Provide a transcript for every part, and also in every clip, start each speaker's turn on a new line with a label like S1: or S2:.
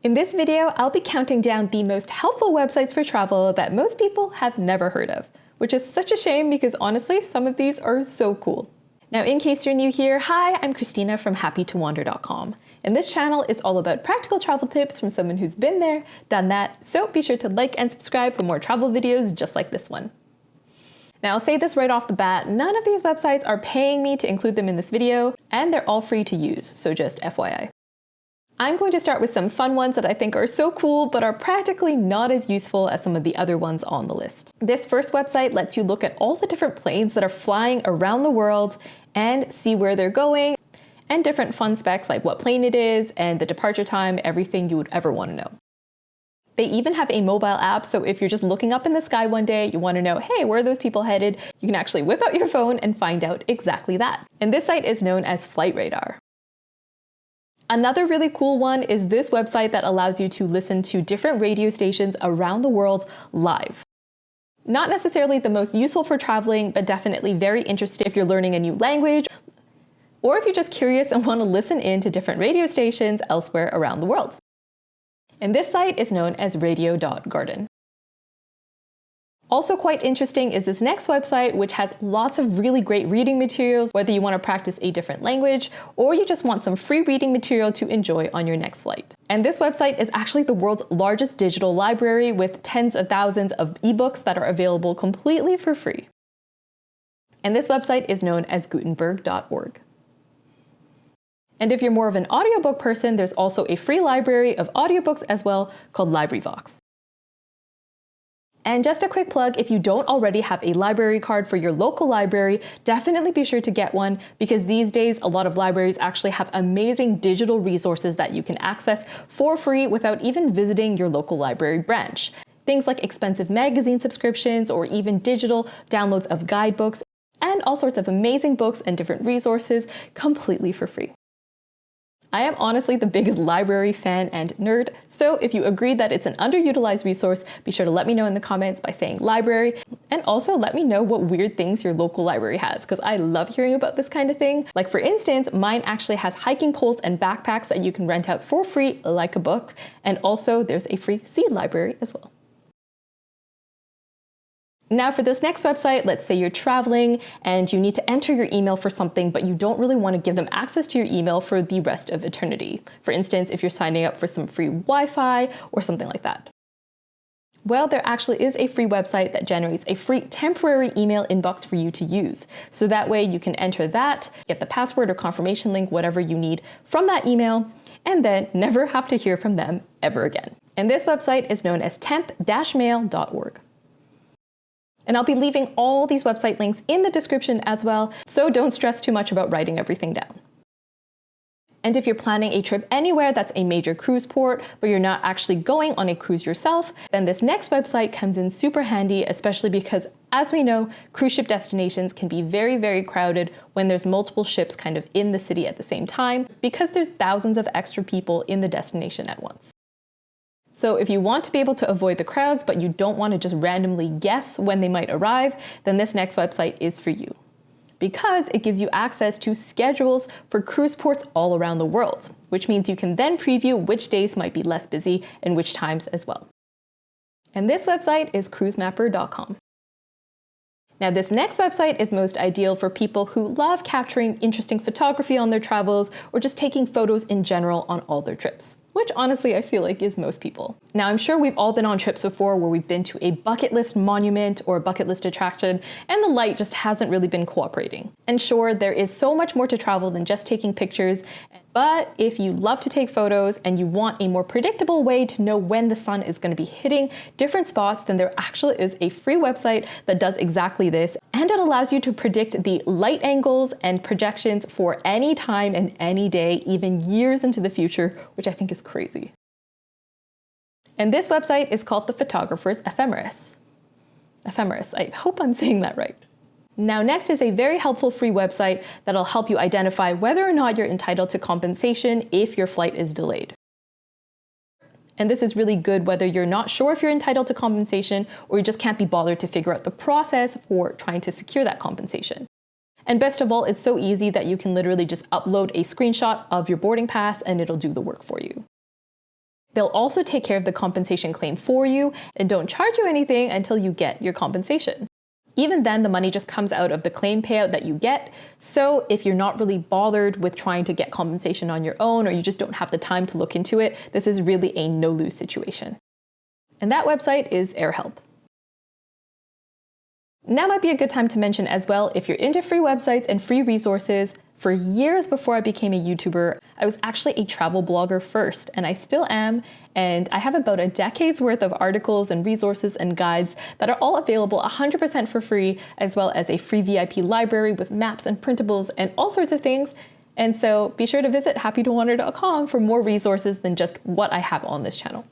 S1: In this video, I'll be counting down the most helpful websites for travel that most people have never heard of, which is such a shame because honestly, some of these are so cool. Now, in case you're new here, hi, I'm Christina from happytowander.com. And this channel is all about practical travel tips from someone who's been there, done that, so be sure to like and subscribe for more travel videos just like this one. Now, I'll say this right off the bat, none of these websites are paying me to include them in this video, and they're all free to use, so just FYI. I'm going to start with some fun ones that I think are so cool, but are practically not as useful as some of the other ones on the list. This first website lets you look at all the different planes that are flying around the world and see where they're going, and different fun specs like what plane it is and the departure time, everything you would ever want to know. They even have a mobile app, so if you're just looking up in the sky one day, you want to know, hey, where are those people headed? You can actually whip out your phone and find out exactly that. And this site is known as Flight Radar. Another really cool one is this website that allows you to listen to different radio stations around the world live. Not necessarily the most useful for traveling, but definitely very interesting if you're learning a new language, or if you're just curious and want to listen in to different radio stations elsewhere around the world. And this site is known as radio.garden. Also quite interesting is this next website, which has lots of really great reading materials, whether you want to practice a different language or you just want some free reading material to enjoy on your next flight. And this website is actually the world's largest digital library with tens of thousands of eBooks that are available completely for free. And this website is known as gutenberg.org. And if you're more of an audiobook person, there's also a free library of audiobooks as well called LibraryVox. And just a quick plug, if you don't already have a library card for your local library, definitely be sure to get one because these days a lot of libraries actually have amazing digital resources that you can access for free without even visiting your local library branch. Things like expensive magazine subscriptions or even digital downloads of guidebooks and all sorts of amazing books and different resources completely for free. I am honestly the biggest library fan and nerd, so if you agree that it's an underutilized resource, be sure to let me know in the comments by saying library, and also let me know what weird things your local library has, because I love hearing about this kind of thing. Like for instance, mine actually has hiking poles and backpacks that you can rent out for free like a book, and also there's a free seed library as well. Now for this next website, let's say you're traveling and you need to enter your email for something, but you don't really want to give them access to your email for the rest of eternity. For instance, if you're signing up for some free Wi-Fi or something like that. Well, there actually is a free website that generates a free temporary email inbox for you to use. So that way you can enter that, get the password or confirmation link, whatever you need from that email, and then never have to hear from them ever again. And this website is known as temp-mail.org. And I'll be leaving all these website links in the description as well, so don't stress too much about writing everything down. And if you're planning a trip anywhere that's a major cruise port, but you're not actually going on a cruise yourself, then this next website comes in super handy, especially because, as we know, cruise ship destinations can be very, very crowded when there's multiple ships kind of in the city at the same time, because there's thousands of extra people in the destination at once. So if you want to be able to avoid the crowds, but you don't want to just randomly guess when they might arrive, then this next website is for you. Because it gives you access to schedules for cruise ports all around the world, which means you can then preview which days might be less busy and which times as well. And this website is cruisemapper.com. Now this next website is most ideal for people who love capturing interesting photography on their travels or just taking photos in general on all their trips, which honestly I feel like is most people. Now I'm sure we've all been on trips before where we've been to a bucket list monument or a bucket list attraction and the light just hasn't really been cooperating. And sure, there is so much more to travel than just taking pictures, but if you love to take photos and you want a more predictable way to know when the sun is going to be hitting different spots, then there actually is a free website that does exactly this, and it allows you to predict the light angles and projections for any time and any day, even years into the future, which I think is crazy. And this website is called the Photographer's Ephemeris. Ephemeris, I hope I'm saying that right. Now next is a very helpful free website that'll help you identify whether or not you're entitled to compensation if your flight is delayed. And this is really good whether you're not sure if you're entitled to compensation or you just can't be bothered to figure out the process for trying to secure that compensation. And best of all, it's so easy that you can literally just upload a screenshot of your boarding pass and it'll do the work for you. They'll also take care of the compensation claim for you and don't charge you anything until you get your compensation. Even then, the money just comes out of the claim payout that you get. So if you're not really bothered with trying to get compensation on your own, or you just don't have the time to look into it, this is really a no-lose situation. And that website is AirHelp. Now might be a good time to mention as well, if you're into free websites and free resources, for years before I became a YouTuber, I was actually a travel blogger first, and I still am. And I have about a decade's worth of articles and resources and guides that are all available 100% for free, as well as a free VIP library with maps and printables and all sorts of things. And so be sure to visit happytowander.com for more resources than just what I have on this channel.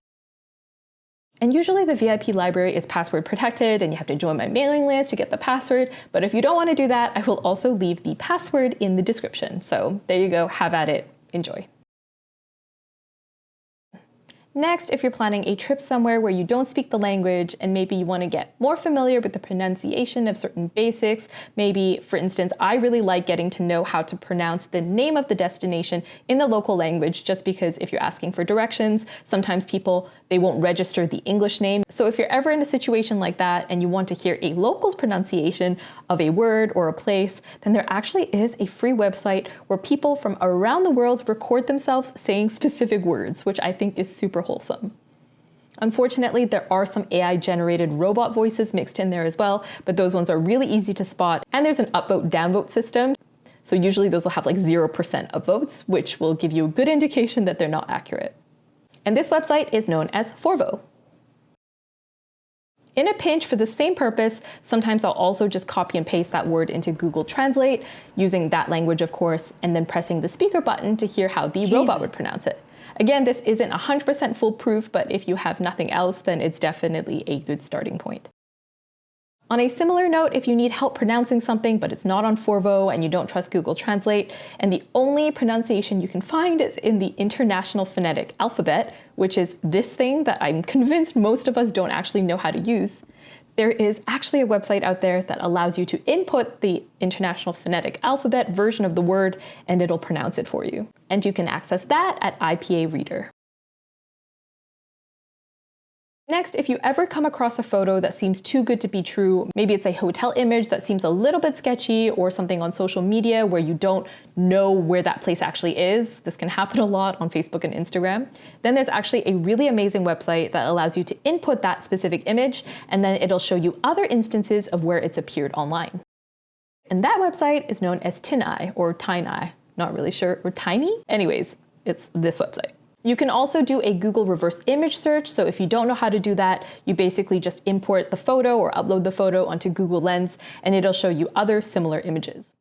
S1: And usually the VIP library is password protected and you have to join my mailing list to get the password. But if you don't want to do that, I will also leave the password in the description. So there you go, have at it, enjoy. Next, if you're planning a trip somewhere where you don't speak the language and maybe you want to get more familiar with the pronunciation of certain basics, maybe, for instance, I really like getting to know how to pronounce the name of the destination in the local language, just because if you're asking for directions, sometimes people, they won't register the English name. So if you're ever in a situation like that and you want to hear a local's pronunciation of a word or a place, then there actually is a free website where people from around the world record themselves saying specific words, which I think is super wholesome. Unfortunately, there are some AI-generated robot voices mixed in there as well, but those ones are really easy to spot, and there's an upvote downvote system. So usually those will have like 0% of votes, which will give you a good indication that they're not accurate. And this website is known as Forvo. In a pinch, for the same purpose, sometimes I'll also just copy and paste that word into Google Translate, using that language, of course, and then pressing the speaker button to hear how the robot would pronounce it. Again, this isn't 100% foolproof, but if you have nothing else, then it's definitely a good starting point. On a similar note, if you need help pronouncing something, but it's not on Forvo and you don't trust Google Translate, and the only pronunciation you can find is in the International Phonetic Alphabet, which is this thing that I'm convinced most of us don't actually know how to use, there is actually a website out there that allows you to input the International Phonetic Alphabet version of the word, and it'll pronounce it for you. And you can access that at IPA Reader. Next, if you ever come across a photo that seems too good to be true, maybe it's a hotel image that seems a little bit sketchy, or something on social media where you don't know where that place actually is, this can happen a lot on Facebook and Instagram, then there's actually a really amazing website that allows you to input that specific image, and then it'll show you other instances of where it's appeared online. And that website is known as TinEye, or TineEye, not really sure, or Tiny? Anyways, it's this website. You can also do a Google reverse image search, so if you don't know how to do that, you basically just import the photo or upload the photo onto Google Lens, and it'll show you other similar images.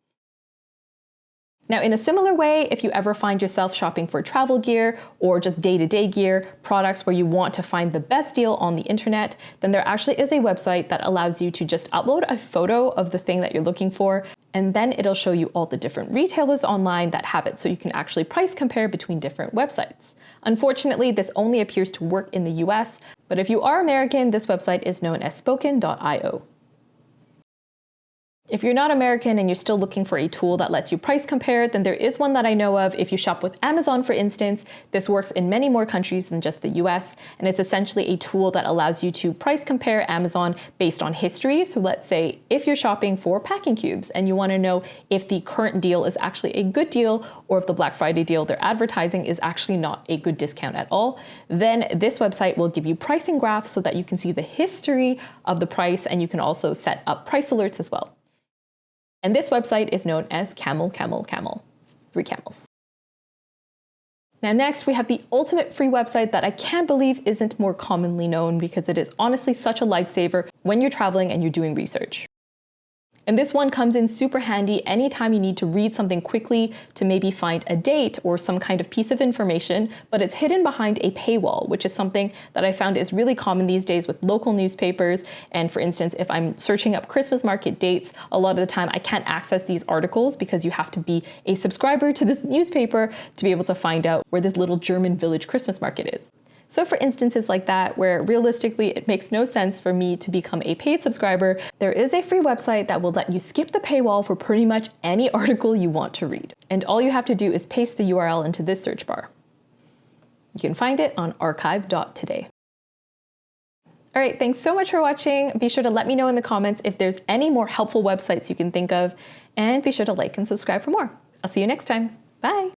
S1: Now, in a similar way, if you ever find yourself shopping for travel gear or just day-to-day gear, products where you want to find the best deal on the internet, then there actually is a website that allows you to just upload a photo of the thing that you're looking for, and then it'll show you all the different retailers online that have it, so you can actually price compare between different websites. Unfortunately, this only appears to work in the US, but if you are American, this website is known as spoken.io. If you're not American and you're still looking for a tool that lets you price compare, then there is one that I know of. If you shop with Amazon, for instance, this works in many more countries than just the US, and it's essentially a tool that allows you to price compare Amazon based on history. So let's say if you're shopping for packing cubes and you want to know if the current deal is actually a good deal, or if the Black Friday deal they're advertising is actually not a good discount at all, then this website will give you pricing graphs so that you can see the history of the price, and you can also set up price alerts as well. And this website is known as Camel, 3 camels. Now next, we have the ultimate free website that I can't believe isn't more commonly known, because it is honestly such a lifesaver when you're traveling and you're doing research. And this one comes in super handy anytime you need to read something quickly, to maybe find a date or some kind of piece of information, but it's hidden behind a paywall, which is something that I found is really common these days with local newspapers. And for instance, if I'm searching up Christmas market dates, a lot of the time I can't access these articles because you have to be a subscriber to this newspaper to be able to find out where this little German village Christmas market is. So for instances like that, where realistically it makes no sense for me to become a paid subscriber, there is a free website that will let you skip the paywall for pretty much any article you want to read. And all you have to do is paste the URL into this search bar. You can find it on archive.today. All right, thanks so much for watching. Be sure to let me know in the comments if there's any more helpful websites you can think of, and be sure to like and subscribe for more. I'll see you next time. Bye.